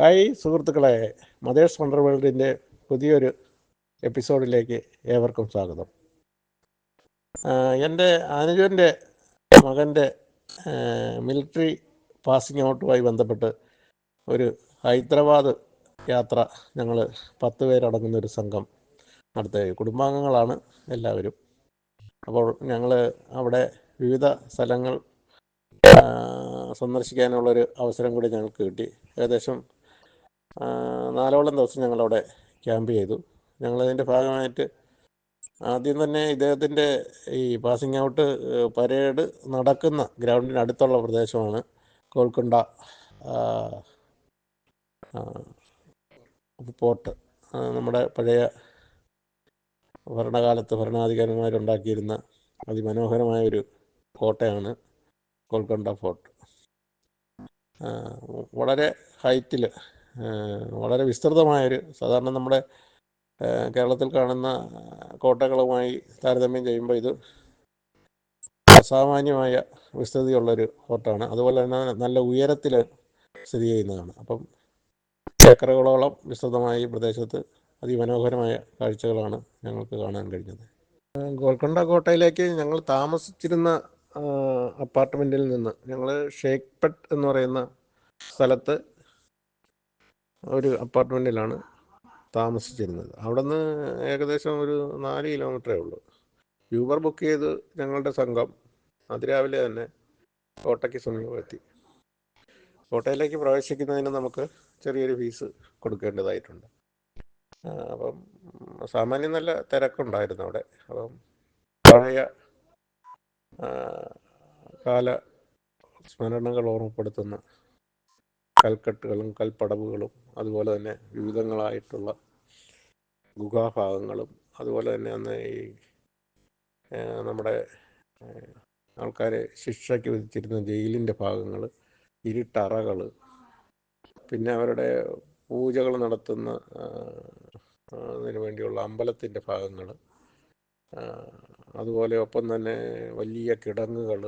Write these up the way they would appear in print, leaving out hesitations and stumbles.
Hi സുഹൃത്തുക്കളെ, mothers wonder വേൾഡിൻ്റെ പുതിയൊരു എപ്പിസോഡിലേക്ക് ഏവർക്കും സ്വാഗതം. എൻ്റെ അനുജൻ്റെ മകൻ്റെ മിലിറ്ററി പാസിംഗ് ഔട്ടുമായി ബന്ധപ്പെട്ട് ഒരു ഹൈദരാബാദ് യാത്ര ഞങ്ങൾ 10 പേരടങ്ങുന്ന ഒരു സംഘം നടത്തുക. കുടുംബാംഗങ്ങളാണ് എല്ലാവരും. അപ്പോൾ ഞങ്ങൾ അവിടെ വിവിധ സ്ഥലങ്ങൾ സന്ദർശിക്കാനുള്ളൊരു അവസരം കൂടി ഞങ്ങൾക്ക് കിട്ടി. ഏകദേശം 4ഓളം ദിവസം ഞങ്ങളവിടെ ക്യാമ്പ് ചെയ്തു. ഞങ്ങളതിൻ്റെ ഭാഗമായിട്ട് ആദ്യം തന്നെ ഇദ്ദേഹത്തിൻ്റെ ഈ പാസിംഗ് ഔട്ട് പരേഡ് നടക്കുന്ന ഗ്രൗണ്ടിനടുത്തുള്ള പ്രദേശമാണ് ഗോൽക്കൊണ്ട ഫോർട്ട്. നമ്മുടെ പഴയ ഭരണാധികാരിമാരുണ്ടാക്കിയിരുന്ന അതിമനോഹരമായൊരു കോട്ടയാണ് ഗോൽക്കൊണ്ട ഫോർട്ട്. വളരെ ഹൈറ്റിൽ, വളരെ വിസ്തൃതമായൊരു, സാധാരണ നമ്മുടെ കേരളത്തിൽ കാണുന്ന കോട്ടകളുമായി താരതമ്യം ചെയ്യുമ്പോൾ ഇത് അസാമാന്യമായ വിസ്തൃതിയുള്ളൊരു ഫോർട്ടാണ്. അതുപോലെ തന്നെ നല്ല ഉയരത്തിൽ സ്ഥിതി ചെയ്യുന്നതാണ്. അപ്പം ഏക്കറുകളോളം വിസ്തൃതമായ ഈ പ്രദേശത്ത് അതിമനോഹരമായ കാഴ്ചകളാണ് ഞങ്ങൾക്ക് കാണാൻ കഴിഞ്ഞത്. ഗോൽക്കൊണ്ട കോട്ടയിലേക്ക് ഞങ്ങൾ താമസിച്ചിരുന്ന അപ്പാർട്ട്മെൻറ്റിൽ നിന്ന് ഞങ്ങൾ ഷേഖ്പട്ട് എന്ന് പറയുന്ന സ്ഥലത്ത് ഒരു അപ്പാർട്ട്മെൻറ്റിലാണ് താമസിച്ചിരുന്നത്. അവിടെ നിന്ന് ഏകദേശം ഒരു 4 കിലോമീറ്ററേ ഉള്ളൂ. യൂബർ ബുക്ക് ചെയ്ത് ഞങ്ങളുടെ സംഘം അതിരാവിലെ തന്നെ കോട്ടയ്ക്ക് സമീപമെത്തി. കോട്ടയിലേക്ക് പ്രവേശിക്കുന്നതിന് നമുക്ക് ചെറിയൊരു ഫീസ് കൊടുക്കേണ്ടതായിട്ടുണ്ട്. അപ്പം സാമാന്യം നല്ല തിരക്കുണ്ടായിരുന്നു അവിടെ. അപ്പം പഴയ കാല സ്മരണകൾ ഓർമ്മപ്പെടുത്തുന്ന കൽക്കെട്ടുകളും കൽപ്പടവുകളും അതുപോലെ തന്നെ വിവിധങ്ങളായിട്ടുള്ള ഗുഹാഭാഗങ്ങളും അതുപോലെ തന്നെ അന്ന് ഈ നമ്മുടെ ആൾക്കാരെ ശിക്ഷയ്ക്ക് വിധിച്ചിരുന്ന ജയിലിൻ്റെ ഭാഗങ്ങൾ, ഇരുട്ടറകൾ, പിന്നെ അവരുടെ പൂജകൾ നടത്തുന്ന അതിനു വേണ്ടിയുള്ള അമ്പലത്തിൻ്റെ ഭാഗങ്ങൾ, അതുപോലെ ഒപ്പം തന്നെ വലിയ കിടങ്ങുകൾ,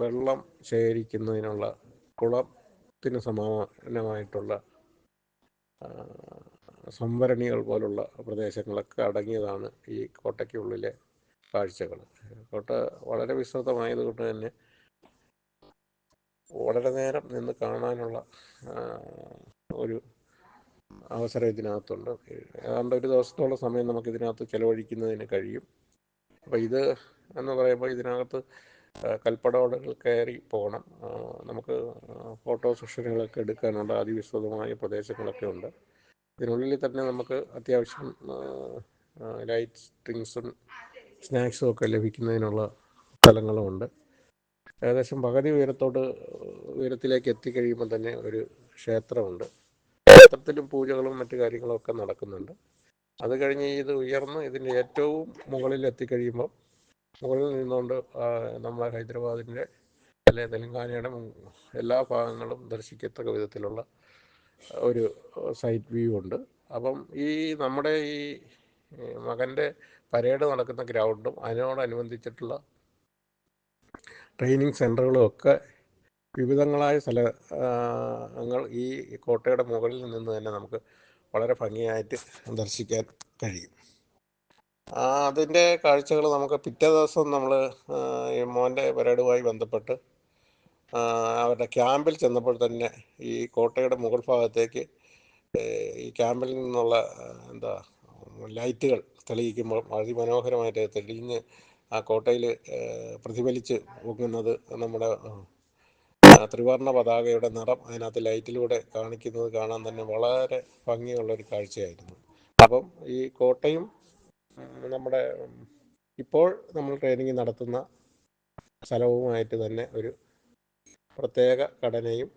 വെള്ളം ശേഖരിക്കുന്നതിനുള്ള കുളത്തിന് സമാനമായിട്ടുള്ള സംഭരണികൾ പോലുള്ള പ്രദേശങ്ങളൊക്കെ അടങ്ങിയതാണ് ഈ കോട്ടയ്ക്കുള്ളിലെ കാഴ്ചകൾ. കോട്ട വളരെ വിസ്തൃതമായതുകൊണ്ട് തന്നെ വളരെ നേരം നിന്ന് കാണാനുള്ള ഒരു അവസരം ഇതിനകത്തുണ്ട്. ഏതാണ്ട് ഒരു ദിവസത്തോളം സമയം നമുക്ക് ഇതിനകത്ത് ചിലവഴിക്കുന്നതിന് കഴിയും. അപ്പോൾ ഇത് എന്ന് പറയുമ്പോൾ ഇതിനകത്ത് കൽപ്പടവുകൾ കയറി പോകണം. നമുക്ക് ഫോട്ടോ സെഷനുകളൊക്കെ എടുക്കാനുള്ള അതിവിസ്തൃതമായ പ്രദേശങ്ങളൊക്കെ ഉണ്ട്. ഇതിനുള്ളിൽ തന്നെ നമുക്ക് അത്യാവശ്യം ലൈറ്റ് ഡ്രിങ്ക്സും സ്നാക്സും ഒക്കെ ലഭിക്കുന്നതിനുള്ള സ്ഥലങ്ങളുമുണ്ട്. ഏകദേശം പകുതി ഉയരത്തിലേക്ക് എത്തിക്കഴിയുമ്പോൾ തന്നെ ഒരു ക്ഷേത്രമുണ്ട്. ക്ഷേത്രത്തിലും പൂജകളും മറ്റു കാര്യങ്ങളും ഒക്കെ നടക്കുന്നുണ്ട്. അത് കഴിഞ്ഞ് ഇത് ഉയർന്ന് ഇതിൻ്റെ ഏറ്റവും മുകളിൽ എത്തിക്കഴിയുമ്പോൾ മുകളിൽ നിന്നുകൊണ്ട് നമ്മുടെ ഹൈദരാബാദിൻ്റെ അല്ലെങ്കിൽ തെലങ്കാനയുടെ എല്ലാ ഭാഗങ്ങളും ദർശിക്കത്തക്ക വിധത്തിലുള്ള ഒരു സൈറ്റ് വ്യൂ ഉണ്ട്. അപ്പം ഈ നമ്മുടെ ഈ മകൻ്റെ പരേഡ് നടക്കുന്ന ഗ്രൗണ്ടും അതിനോടനുബന്ധിച്ചിട്ടുള്ള ട്രെയിനിങ് സെൻ്ററുകളും ഒക്കെ വിവിധങ്ങളായ സ്ഥലങ്ങൾ ഈ കോട്ടയുടെ മുകളിൽ നിന്ന് തന്നെ നമുക്ക് വളരെ ഭംഗിയായിട്ട് ദർശിക്കാൻ കഴിയും. അതിൻ്റെ കാഴ്ചകൾ നമുക്ക് പിറ്റേ ദിവസം നമ്മൾ ഈ മോൻ്റെ പരേഡുമായി ബന്ധപ്പെട്ട് അവരുടെ ക്യാമ്പിൽ ചെന്നപ്പോൾ തന്നെ ഈ കോട്ടയുടെ മുകൾ ഭാഗത്തേക്ക് ഈ ക്യാമ്പിൽ നിന്നുള്ള ലൈറ്റുകൾ തെളിയിക്കുമ്പോൾ അതിമനോഹരമായിട്ട് തെളിഞ്ഞ് ആ കോട്ടയിൽ പ്രതിഫലിച്ച് പോകുന്നത് നമ്മുടെ ത്രിവർണ്ണ പതാകയുടെ നിറം അതിനകത്ത് ലൈറ്റിലൂടെ കാണിക്കുന്നത് കാണാൻ തന്നെ വളരെ ഭംഗിയുള്ളൊരു കാഴ്ചയായിരുന്നു. അപ്പം ഈ കോട്ടയും നമ്മുടെ ഇപ്പോൾ നമ്മൾ ട്രെയിനിങ് നടത്തുന്ന സ്ഥലവുമായിട്ട് തന്നെ ഒരു പ്രത്യേക ഘടനയും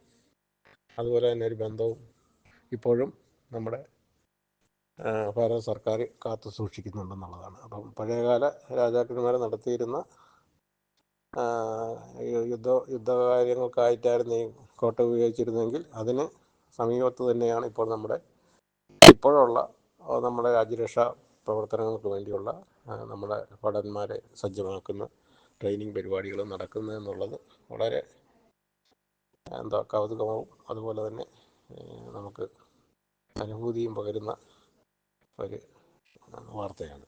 അതുപോലെ തന്നെ ഒരു ബന്ധവും ഇപ്പോഴും നമ്മുടെ ഭാരത സർക്കാർ കാത്തു സൂക്ഷിക്കുന്നുണ്ടെന്നുള്ളതാണ്. അപ്പം പഴയകാല രാജാക്കന്മാർ നടത്തിയിരുന്ന യുദ്ധകാര്യങ്ങൾക്കായിട്ടായിരുന്നു ഈ കോട്ട ഉപയോഗിച്ചിരുന്നെങ്കിൽ അതിന് സമീപത്ത് തന്നെയാണ് ഇപ്പോൾ ഇപ്പോഴുള്ള നമ്മുടെ രാജ്യരക്ഷാ പ്രവർത്തനങ്ങൾക്ക് വേണ്ടിയുള്ള നമ്മുടെ ഭടന്മാരെ സജ്ജമാക്കുന്ന ട്രെയിനിങ് പരിപാടികൾ നടക്കുന്നതെന്നുള്ളത് വളരെ എന്താ കൗതുകവും അതുപോലെ തന്നെ നമുക്ക് അനുഭൂതിയും പകരുന്ന ഒരു വാർത്തയാണ്.